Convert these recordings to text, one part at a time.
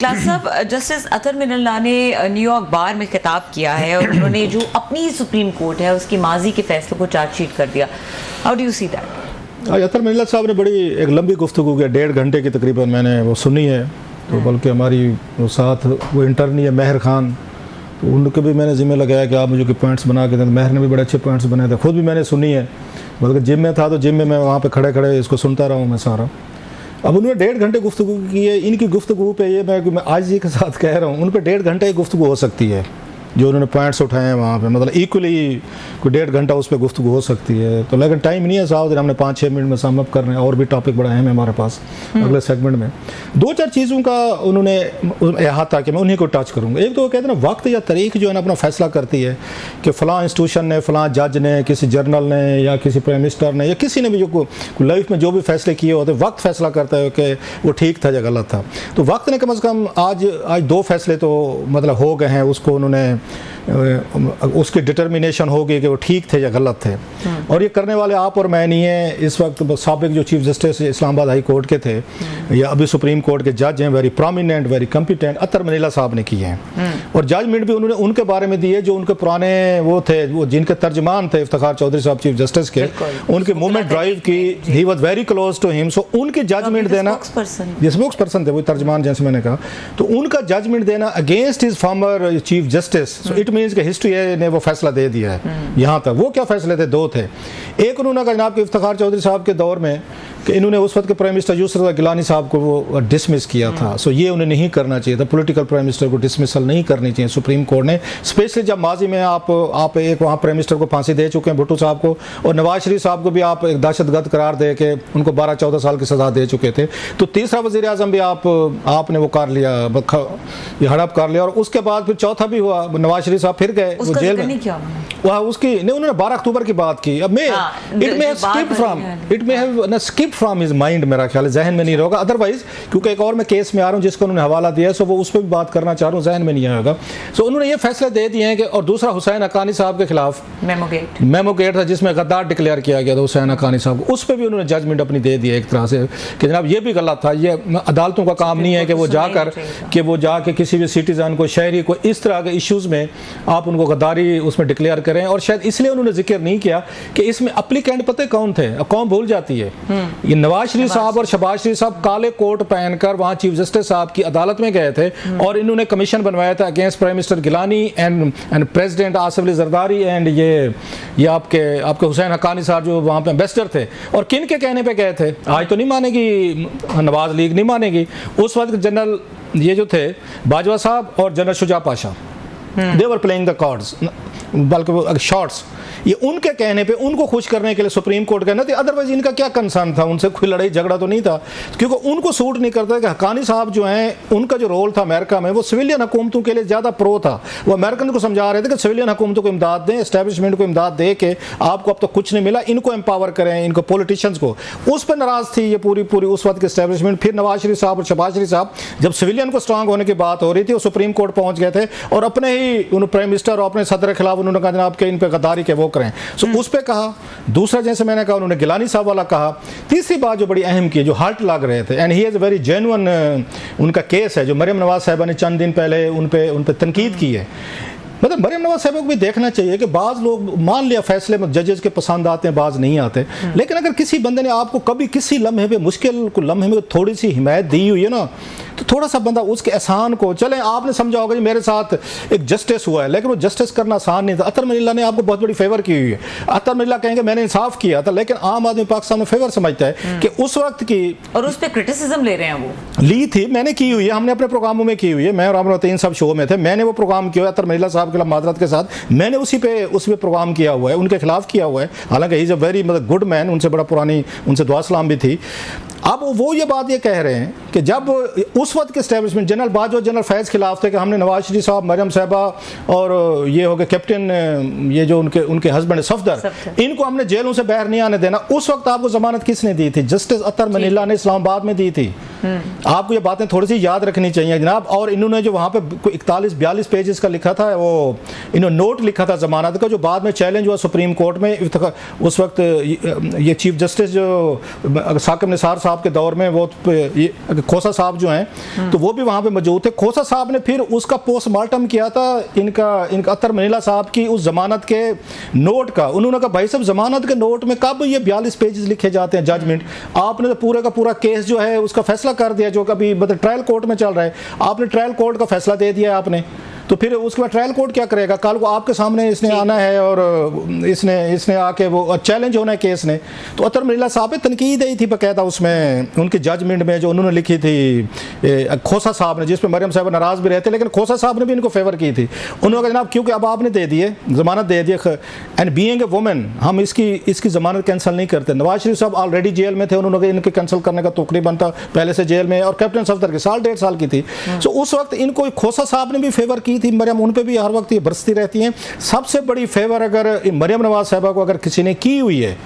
Class साहब, justice अतर मिनल्ला ने New York बार में खिताब किया है और उन्होंने जो अपनी सुप्रीम कोर्ट है उसकी माजी के फैसलों को चार्जशीट कर दिया। How do you see that? Athar Minallah साहब ने बड़ी एक लंबी गुफ्तगू की, 1.5 घंटे की तकरीबन मैंने वो सुनी है। तो बल्कि हमारी वो साथ वो इंटर्नी है महर खान, तो उनके भी मैंने जिम्मे लगाया कि आप मुझे कोई पॉइंट्स बना के दें। महर ने भी बड़े अच्छे पॉइंट्स बनाए थे, खुद भी मैंने सुनी है। बल्कि जिम में था तो जिम में मैं वहाँ पे खड़े खड़े इसको सुनता रहा हूँ मैं सारा। अब उन्होंने 1.5 घंटे गुफ्तगू की है। इनकी गुफ्तगू पे ये मैं आज जी के साथ कह रहा हूँ, उन पर 1.5 घंटे की गुफ्तगू हो सकती है जो उन्होंने पॉइंट्स उठाए हैं वहाँ पे, मतलब इक्वली कोई 1.5 घंटा उस पर गुफ्तगू हो सकती है। तो लेकिन टाइम नहीं है साहब, हमने 5-6 मिनट में सम अप करना है, और भी टॉपिक बड़ा अहम है हमारे पास अगले सेगमेंट में। 2-4 चीज़ों का उन्होंने अहाता कि मैं उन्हीं को टच करूँगा। एक तो वो कहते हैं ना, वक्त या तारीख जो है ना अपना फैसला करती है कि फ़लाँ इंस्टीट्यूशन ने, फ़लाँ जज ने, किसी जर्नल ने या किसी प्राइम मिनिस्टर ने या किसी ने भी जो लाइफ में जो भी फैसले किए होते, वक्त फैसला करता है कि वो ठीक था या गलत था। तो वक्त ने कम से कम आज 2 फैसले तो मतलब हो गए हैं, उसको उन्होंने उसकी डिटर्मिनेशन होगी कि वो ठीक थे या गलत थे। और ये करने वाले आप और मैं नहीं है। इस वक्त साबिक जो chief justice Islamabad high court के थे या अभी सुप्रीम कोर्ट के जज हैं, वेरी प्रोमिनेंट, वेरी कॉम्पिटेंट, अतर मिनल्ला साहब ने किए हैं। और जजमेंट भी उन्होंने उनके बारे में दिए जो उनके पुराने वो थे, वो जिनके तर्जमान थे इफ्तिखार चौधरी साहब चीफ जस्टिस के, उनकी मूवमेंट ड्राइव की, he was very close to him. So उनकी जजमेंट देना, ये स्पोक्स पर्सन थे, वो तर्जमान जैसे मैंने कहा, तो उनका जजमेंट देना against his former chief justice, so it means कि हिस्ट्री ने वो फैसला दे दिया है यहाँ तक। वो क्या फैसले थे? 2 थे। एक उन्होंने कहा जनाब के इफ्तिखार चौधरी साहब के दौर में कि इन्होंने उस वक्त के प्राइम मिनिस्टर यूसुफ रज़ा गिलानी साहब को वो डिसमिस किया था। सो ये उन्हें नहीं करना चाहिए था, पॉलिटिकल प्राइम मिनिस्टर को डिसमिसल नहीं करनी चाहिए सुप्रीम कोर्ट ने, स्पेशली जब माजी में आप एक वहाँ प्राइम मिनिस्टर को फांसी दे चुके हैं, भुट्टो साहब को, और नवाज शरीफ साहब को भी आप एक दहशतगर्द करार दे के उनको 12-14 साल की सज़ा दे चुके थे। तो तीसरा वज़ीर आज़म भी आपने वो कर लिया, ये हड़प कर लिया। और उसके बाद फिर चौथा भी हुआ, नवाज शरीफ साहब फिर गए वो जेल में। वहाँ उसकी नहीं, उन्होंने 12 अक्टूबर की बात की। अब मैं it may have skipped from his mind, मेरा ख्याल है जहन में नहीं रहेगा अदरवाइज, क्योंकि एक और मैं केस में आ रहा हूँ जिसको उन्होंने हवाला दिया है, सो वो उस पर भी बात करना चाह रहा हूँ, जहन में नहीं आएगा। सो उन्होंने ये फैसले दे दिए हैं कि, और दूसरा हुसैन हक्कानी साहब के खिलाफ मेमो गेट था जिसमें गद्दार डिक्लेयर किया गया था हुसैन हक्कानी साहब को, उस पर भी उन्होंने जजमेंट अपनी दे दी है एक तरह से कि जनाब ये भी गलत था। ये अदालतों का काम नहीं है कि वो जाकर किसी भी सिटीजन को, शहरी को, इस तरह के इश्यूज़ में आप उनको गद्दारी उसमें डिक्लेयर करें। और शायद इसलिए उन्होंने जिक्र नहीं किया कि इसमें अप्लीकेंट पता है कौन थे, कौन भूल जाती है, ये नवाज शरीफ साहब और शहबाज शरीफ साहब काले कोट पहनकर वहाँ चीफ जस्टिस साहब की अदालत में गए थे और इन्होंने कमीशन बनवाया था against prime minister Gilani and president Asif Ali Zardari and ये आपके हुसैन हक्कानी साहब जो वहाँ पे एम्बेसडर थे। और किन के कहने पे गए थे? आज तो नहीं मानेगी नवाज लीग, नहीं मानेगी। उस वक्त जनरल ये जो थे बाजवा साहब और general Shuja Pasha, they were playing the cards, बल्कि शॉट्स, ये उनके कहने पे उनको खुश करने के लिए सुप्रीम कोर्ट कहना था। अदरवाइज इनका क्या कंसर्न था, उनसे कोई लड़ाई झगड़ा तो नहीं था, क्योंकि उनको सूट नहीं करता कि हक्कानी साहब जो हैं उनका जो रोल था अमेरिका में, वो सिविलियन हुकूमतों के लिए ज़्यादा प्रो था। वो अमेरिकन को समझा रहे थे कि सिविलियन हुकूमतों को इमदाद दें, एस्टैब्लिशमेंट को इमदाद दे के आपको अब तो कुछ नहीं मिला, इनको एम्पावर करें, इनको पॉलिटिशियंस को। उस पर नाराज़ थी ये पूरी उस वक्त की एस्टैब्लिशमेंट। फिर नवाज शरीफ साहब और शहबाज शरीफ साहब जब सिविलियन को स्ट्रांग होने की बात हो रही थी, वो सुप्रीम कोर्ट पहुँच गए थे और अपने ही प्राइम मिनिस्टर और अपने सदर के खिलाफ उन्होंने कहा जनाब के इन पर गद्दारी के वो करें। सो उस पे कहा। दूसरा जैसे मैंने कहा उन्होंने गिलानी साहब वाला कहा। तीसरी बात जो बड़ी अहम की, जो हार्ट लग रहे थे, and he is very genuine, उनका केस है जो मरियम नवाज साहिबा ने चंद दिन पहले उन पे तनकीद की है। मतलब मरियम नवाज साहिबा को भी देखना चाहिए कि बाज़ लोग मान लिया फैसले में जजेस के पसंद आते हैं, बाज़ नहीं आते, लेकिन अगर किसी बंदे ने आपको कभी किसी लम्हे पे, मुश्किल को लम्हे में थोड़ी सी हिमायत दी हुई है ना, तो थोड़ा सा बंदा उसके एहसान को, चले आपने समझा होगा जी मेरे साथ एक जस्टिस हुआ है, लेकिन वो जस्टिस करना आसान नहीं था। अतर मिनल्ला ने आपको बहुत बड़ी फेवर की हुई है। अतर मिनल्ला कहेंगे मैंने इंसाफ किया था, लेकिन आम आदमी पाकिस्तान में फेवर समझता है कि उस वक्त की, और उस पर क्रिटिसिज्म ले रहे हैं, वो ली थी, मैंने की हुई है, हमने अपने प्रोग्रामों में की हुई है, मैं और अमरतीन सब शो में थे, मैंने वो प्रोग्राम किया है अतर मिनल्ला साहब के माजरत के साथ, मैंने उसी पे प्रोग्राम किया हुआ है, उनके खिलाफ किया हुआ है। हालांकि he is a very good man, उनसे बड़ा पुरानी उनसे दुआ सलाम भी थी। अब वो ये बात ये कह रहे हैं कि जब उस वक्त के एस्टैब्लिशमेंट जनरल बाजवा, जनरल फैज़ खिलाफ थे कि हमने नवाज शरीफ साहब, मरियम साहबा और ये हो गए कैप्टन, ये जो उनके हस्बैंड सफदर, इनको हमने जेलों से बाहर नहीं आने देना। उस वक्त आपको जमानत किसने दी थी? जस्टिस अतर मिनल्ला ने इस्लामाबाद में दी थी। आपको ये बातें थोड़ी सी याद रखनी चाहिए जनाब। और इन्होंने जो वहाँ पे 41-42 पेजेस का लिखा था, वो इन्होंने नोट लिखा था जमानत का, जो बाद में चैलेंज हुआ सुप्रीम कोर्ट में। उस वक्त ये चीफ जस्टिस जो साकिब निसार साहब के दौर में, वो खोसा साहब जो हैं तो वो भी वहाँ पे मौजूद थे। खोसा साहब ने फिर उसका पोस्टमार्टम किया था इनका अतर मनीला साहब की उस जमानत के नोट का। उन्होंने कहा भाई साहब जमानत के नोट में कब ये 42 पेजेस लिखे जाते हैं जजमेंट, आपने तो पूरे का पूरा केस जो है उसका फैसला कर दिया, जो कभी मतलब ट्रायल कोर्ट में चल रहा है, आपने ट्रायल कोर्ट का फैसला दे दिया आपने, तो फिर उसके बाद ट्रायल कोर्ट क्या करेगा? कल को आपके सामने इसने आना है और इसने आके वो चैलेंज होना है केस ने। तो अतर मनीला साहब पे तनकीद आई थी बाकायदा उसमें उनकी जजमेंट में जो उन्होंने लिखी थी खोसा साहब ने, जिस पे मरियम साहब नाराज भी रहते, लेकिन खोसा साहब ने भी इनको फेवर की थी। उन्होंने कहा जनाब क्योंकि अब आपने दे दिए जमानत दे दी, एंड बीइंग ए वुमेन हम इसकी जमानत कैंसिल नहीं करते। नवाज शरीफ साहब ऑलरेडी जेल में थे, उन्होंने कहा इनके कैंसिल करने का तकरीबन था पहले से जेल में, और कैप्टन सफदर की 1.5 साल की थी। सो उस वक्त इनको खोसा साहब ने भी फेवर की थी मरियम, उन पे भी हर वक्त ये बरसती रहती हैं। सबसे बड़ी फेवर अगर मरियम नवाज साहबा को अगर किसी ने की हुई है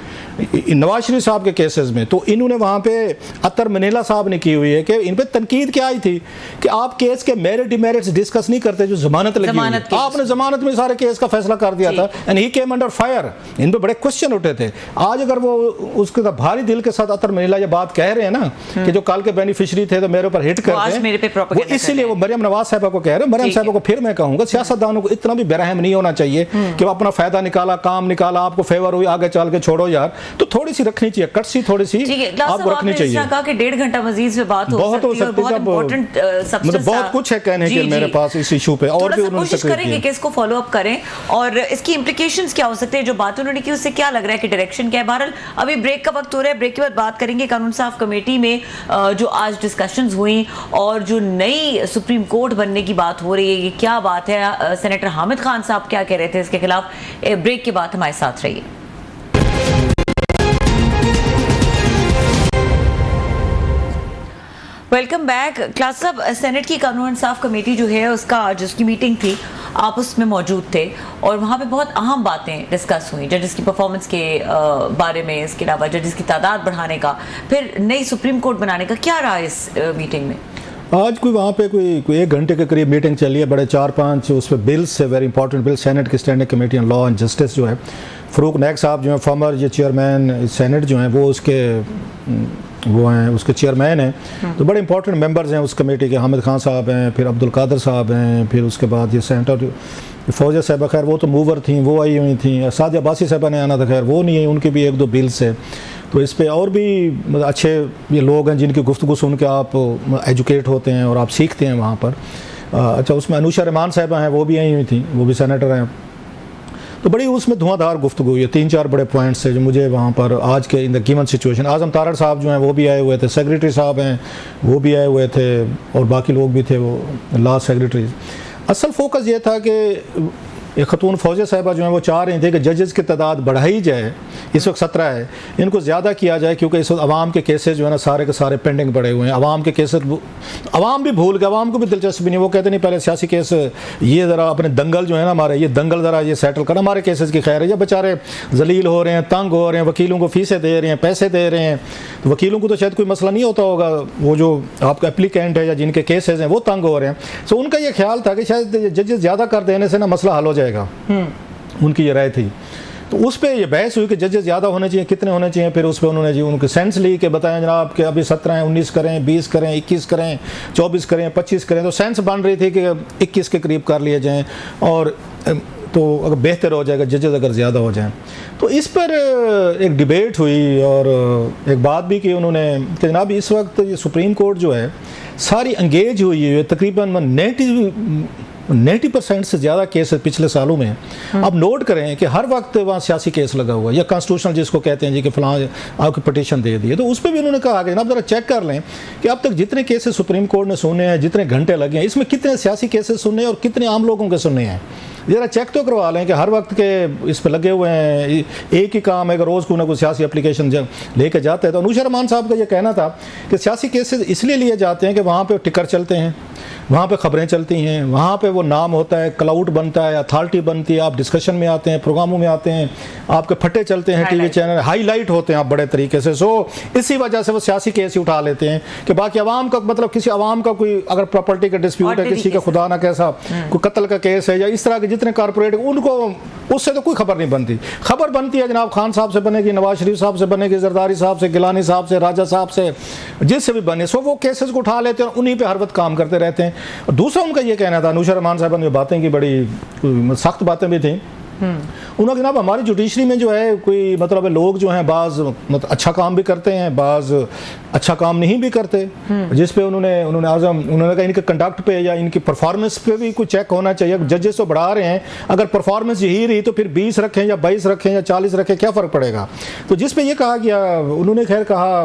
नवाज शरीफ साहब के केसेस में, तो इन्होंने वहाँ पे अतर मनीला साहब ने की हुई है कि इन पे तनकीद क्या आई थी कि आप केस के मेरिट डिमेरिट्स डिस्कस नहीं करते, जो जमानत लगी हुई है। आपने जमानत में सारे केस का फैसला कर दिया था, and he came under fire. इन पे बड़े क्वेश्चन उठे थे। आज अगर वो उसके भारी दिल के साथ अतर मनीला ये बात कह रहे हैं ना कि जो कल के बेनिफिशियरी थे तो मेरे ऊपर हिट कर रहे हैं, इसीलिए वो मरियम नवाज साहबा को कह रहे हैं। मरियम साहबा को फिर मैं कहूँगा सियासतदानों को इतना भी बेरहम नहीं होना चाहिए कि वो अपना फायदा निकाला, काम निकाला, आपको फेवर हुई, आगे चल के छोड़ो यार। तो थोड़ी सी रखनी चाहिए, कटसी थोड़ी सी आपको रखनी चाहिए। कहा कि 1.5 घंटा मजीद से बात बहुत हो सकती है, मतलब बहुत कुछ है कहने के मेरे पास इस इशू पे, और भी उन्होंने कोशिश करेंगे कि इसको फॉलो अप करें और इसकी इंप्लीकेशंस क्या हो सकते हैं, जो बात उन्होंने की उससे क्या लग रहा है कि डायरेक्शन क्या है। बहरहाल अभी ब्रेक का वक्त हो रहा है, ब्रेक के बाद बात करेंगे कानून साफ कमेटी में जो आज डिस्कशंस हुई और जो नई सुप्रीम कोर्ट बनने की बात हो रही है, ये क्या बात है, सेनेटर हामिद खान साहब क्या कह रहे थे इसके खिलाफ। ब्रेक के बाद हमारे साथ रहिए। Welcome back. क्लास साहब, सेनेट की कानून इंसाफ कमेटी जो है उसका आज उसकी मीटिंग थी, आप उसमें मौजूद थे और वहाँ पे बहुत अहम बातें डिस्कस हुई, जजेस की परफॉर्मेंस के बारे में, इसके अलावा जजेस की तादाद बढ़ाने का, फिर नई सुप्रीम कोर्ट बनाने का। क्या रहा इस मीटिंग में? आज वहाँ पे कोई 1 घंटे के करीब मीटिंग चली है। बड़े 4-5 उस पर बिल्स है, वेरी इंपॉर्टेंट बिल। सेनेट की standing committee on law and justice जो है, फ़रूक नायक साहब जो है फॉर्मर ये चेयरमैन सेनेट जो हैं वो उसके चेयरमैन हैं, तो बड़े इंपॉर्टेंट मेंबर्स हैं उस कमेटी के। हामिद खान साहब हैं, फिर अब्दुल कादर साहब हैं, फिर उसके बाद ये सेनेटर फौजिया साहबा, खैर वो तो मूवर थी, वो आई हुई थी। सादिया अब्बासी साहबा ने आना था, खैर वो नहीं है, उनके भी 1-2 बिल्स है। तो इस पे और भी अच्छे ये लोग हैं जिनकी गुफ्तगू सुन के आप एजुकेट होते हैं और आप सीखते हैं वहाँ पर। अच्छा, उसमें अनुशा रहमान साहबा हैं, वो भी आई हुई थी, वो भी सेनेटर हैं। तो बड़ी उसमें धुआंधार गुफ्तगू हुई है। 3-4 बड़े पॉइंट्स है जो मुझे वहाँ पर आज के इन द गिवन सिचुएशन। आजम तारड़ साहब जो हैं वो भी आए हुए थे, सेक्रेटरी साहब हैं वो भी आए हुए थे, और बाकी लोग भी थे, वो लॉ सेक्रेटरी। असल फोकस ये था कि एक खतून फौजिया साहिबा जो है वो चाह रही थी कि जजेस की तादाद बढ़ाई जाए। इस वक्त 17 है, इनको ज़्यादा किया जाए, क्योंकि इस वक्त आवाम के केसेस जो है ना सारे के सारे पेंडिंग पड़े हुए हैं। आवाम के केसेस आवाम भी भूल गए, आवाम को भी दिलचस्पी नहीं। वो कहते नहीं पहले सियासी केस ये ज़रा अपने दंगल जो है ना हमारे, ये दंगल ज़रा ये सेटल कर, हमारे केसेस की खैर है। ये बेचारे जलील हो रहे हैं, तंग हो रहे हैं, वकीलों को फीसें दे रहे हैं, पैसे दे रहे हैं, तो वकीलों को तो शायद कोई मसला नहीं होता होगा, वो जो आपका एप्लीकेंट है या जिनके केसेस हैं वो तंग हो रहे हैं। सो उनका ये ख्याल था कि शायद जजेस ज़्यादा कर देने से ना मसला हल हो जाएगा, उनकी ये राय थी। तो उस पर यह बहस हुई कि जजेस ज़्यादा होने चाहिए, कितने होने चाहिए। फिर उस पर उन्होंने जी उनके सेंस ली कि बताएं जनाब कि अभी 17 हैं, 19 करें, 20 करें, 21 करें, 24 करें, 25 करें। तो सेंस बन रही थी कि 21 के करीब कर लिए जाएँ, और तो अगर बेहतर हो जाएगा जजेस अगर ज़्यादा हो जाएँ। तो इस पर एक डिबेट हुई और एक बात भी की उन्होंने कि जनाब इस वक्त ये सुप्रीम कोर्ट जो है सारी एंगेज हुई है, तकरीबन 90% से ज़्यादा केस पिछले सालों में। अब नोट करें कि हर वक्त वहाँ सियासी केस लगा हुआ है, या कॉन्स्टिट्यूशनल जिसको कहते हैं जी कि फलां आपकी पटिशन दे दिए। तो उस पर भी उन्होंने कहा कि जनाब ज़रा चेक कर लें कि अब तक जितने केसेस सुप्रीम कोर्ट ने सुने हैं, जितने घंटे लगे हैं, इसमें कितने सियासी केसेस सुने हैं और कितने आम लोगों के सुने हैं। ज़रा चेक तो करवा लें कि हर वक्त के इस पर लगे हुए हैं, एक ही काम है कि रोज़ कोई ना कोई सियासी एप्लीकेशन जब लेके जाते हैं। तो अनुशा रहमान साहब का ये कहना था कि सियासी केसेस इसलिए लिए जाते हैं कि वहाँ पे टिकर चलते हैं, वहाँ पे खबरें चलती हैं, वहाँ पे वो नाम होता है, क्लाउड बनता है, अथॉरिटी बनती है, आप डिस्कशन में आते हैं, प्रोग्रामों में आते हैं, आपके फटे चलते हैं टीवी चैनल, हाईलाइट होते हैं आप बड़े तरीके से। सो इसी वजह से वो सियासी केस ही उठा लेते हैं कि बाकी आवाम का मतलब किसी आवाम का कोई अगर प्रॉपर्टी का डिस्प्यूट है, किसी का खुदा ना कैसा कोई कत्ल का केस है या इस तरह के जितने कारपोरेट, उनको उससे तो कोई खबर नहीं बनती। खबर बनती है जनाब खान साहब से बनेगी, नवाज शरीफ साहब से बनेगी, जरदारी साहब से, गिलानी साहब से, राजा साहब से, जिससे भी बने। सो वो केसेस को उठा लेते हैं और उन्हीं पे हर वक्त काम करते रहते हैं। और दूसरा उनका ये कहना था, अनुशा रहमान साहब ने बातें की, बड़ी सख्त बातें भी थी। उन्होंने जनाब हमारी जुडिशरी में जो है कोई मतलब लोग जो हैं बाज मतलब अच्छा काम भी करते हैं, बाज अच्छा काम नहीं भी करते, जिस पे उन्होंने आजम उन्होंने कहा इनके कंडक्ट पे या इनकी परफॉर्मेंस पे भी कुछ चेक होना चाहिए। जजेस तो बढ़ा रहे हैं, अगर परफॉर्मेंस यही रही तो फिर 20 रखें या 22 रखें या 40 रखें, क्या फ़र्क पड़ेगा। तो जिस पे ये कहा गया, उन्होंने खैर कहा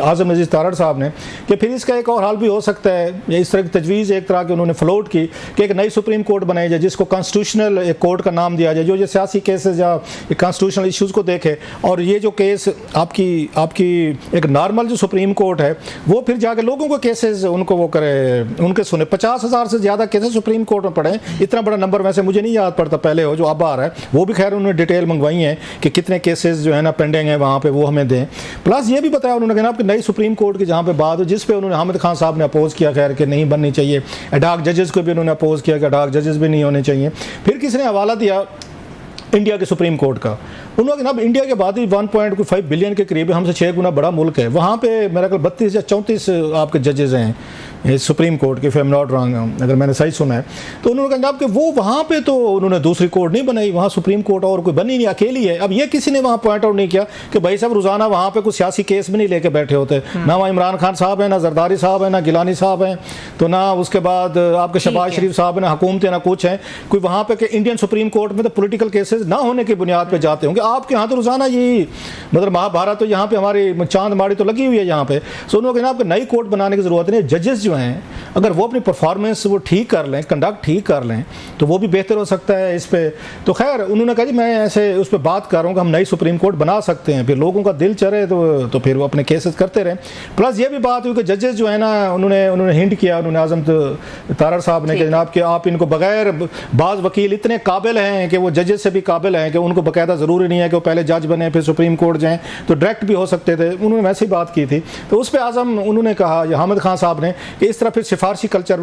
आजम नजीर तारड़ साहब ने कि फिर इसका एक और हाल भी हो सकता है, या इस तरह की तजवीज़ एक तरह की उन्होंने फ्लोट की कि एक नई सुप्रीम कोर्ट बनाई जाए जिसको कॉन्स्टिट्यूशनल एक कोर्ट का नाम दिया जाए, जो ये सियासी केसेस या कॉन्स्टिट्यूशनल इश्यूज़ को देखे, और ये जो केस आपकी एक नॉर्मल जो सुप्रीम कोर्ट है वो फिर जाके लोगों को केसेस उनको वो करे, उनके सुने। 50,000 से ज़्यादा केसेस सुप्रीम कोर्ट में पड़े, इतना बड़ा नंबर वैसे मुझे नहीं याद पड़ता पहले हो जो अब आ रहा है, वो भी खैर उन्होंने डिटेल मंगवाई है कि कितने केसेस जो है ना पेंडिंग है वहाँ पे, वो हमें दें। प्लस ये भी बताया उन्होंने कहा कि नई सुप्रीम कोर्ट की जहाँ पे बात हो, जिस पे उन्होंने हामिद खान साहब ने अपोज किया खैर कि नहीं बननी चाहिए, एडॉक जजेस को भी उन्होंने अपोज किया कि एडॉक जजेस भी नहीं होने चाहिए। फिर किसी ने हवाला दिया इंडिया के सुप्रीम कोर्ट का। उन्होंने जनाब इंडिया के बाद ही 1.5 बिलियन के करीब, हमसे 6 गुना बड़ा मुल्क है, वहाँ पे मेरा ख्याल 32 या 34 आपके जजेस हैं सुप्रीम कोर्ट के, if I am not wrong, अगर मैंने सही सुना है। तो उन्होंने कहा जनाब कि वो वहाँ पे तो उन्होंने दूसरी कोर्ट नहीं बनाई, वहाँ सुप्रीम कोर्ट और कोई बनी नहीं, अकेली है। अब ये किसी ने वहाँ पॉइंट आउट नहीं किया कि भाई साहब रोज़ाना वहाँ पे कुछ सियासी केस भी नहीं लेके बैठे होते, ना वहाँ इमरान खान साहब हैं, ना जरदारी साहब हैं, ना गिलानी साहब हैं, तो ना उसके बाद आपके शहबाज शरीफ साहब हैं, ना हुकूमतें, ना कुछ हैं कोई वहाँ पे कि इंडियन सुप्रीम कोर्ट में तो पोलिटिकल केसेस ना होने की बुनियाद पर जाते होंगे। आपके यहाँ तो रोज़ाना यही मतलब महाभारत, तो यहाँ पे हमारी चांद माड़ी तो लगी हुई है यहाँ पे। सो उन्होंने कहा आपको नई कोर्ट बनाने की ज़रूरत नहीं, जजेस जो हैं अगर वो अपनी परफॉर्मेंस वो ठीक कर लें, कंडक्ट ठीक कर लें, तो वो भी बेहतर हो सकता है इस पे। तो खैर उन्होंने कहा जी मैं ऐसे उस पर बात कर रहा हूँ कि हम नई सुप्रीम कोर्ट बना सकते हैं, फिर लोगों का दिल चढ़े तो फिर वो अपने केसेस करते रहें। प्लस ये भी बात हुई कि जजेस जो है ना उन्होंने हिंट किया, उन्होंने आजम तारड़ साहब ने कि जनाब कि आप इनको बगैर, बाज़ वकील इतने काबिल हैं कि वो जजेस से भी काबिल हैं कि उनको बाकायदा ज़रूरी नहीं है कि वो पहले जज बने फिर सुप्रीम कोर्ट जाएँ, तो डायरेक्ट भी हो सकते थे। उन्होंने वैसे ही बात की थी। तो उस पर आजम उन्होंने कहा हामिद खान साहब ने कि इस तरह फिर सिफारशी कल्चर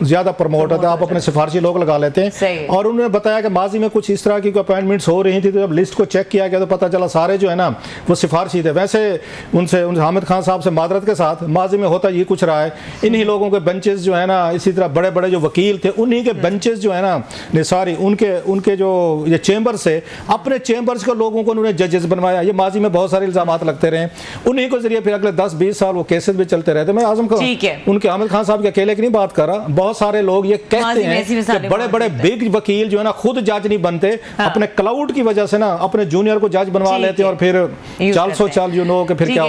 ज़्यादा प्रमोट होता है, आप अपने सिफारशी लोग लगा लेते हैं। और उन्होंने बताया कि माजी में कुछ इस तरह की अपॉइंटमेंट्स हो रही थी, तो जब लिस्ट को चेक किया गया तो पता चला सारे जो है ना वो सिफारशी थे। वैसे उनसे हामिद खान साहब से मादरत के साथ माजी में होता ये कुछ रहा है, इन्हीं लोगों के बेंचेस जो है ना, इसी तरह बड़े बड़े जो वकील थे उन्हीं के बेंचेस जो है ना सारी उनके जो ये चेंबर से अपने चेंबर्स के लोगों को उन्होंने जजेस बनवाया। ये माजी में बहुत सारे इल्जाम लगते रहे, उन्हीं को जरिए फिर अगले 10-20 साल वो केसेस भी चलते रहते। मैं आजम उनके हामिद खान साहब के अकेले की नहीं बात कर रहा, बहुत सारे लोग ये कहते हैं कि बड़े बड़े बिग वकील जो है ना खुद जज नहीं बनते, अपने क्लाउड की वजह से ना अपने जूनियर को जज बनवा लेते हैं और फिर 400 चाल यू नो कि फिर क्या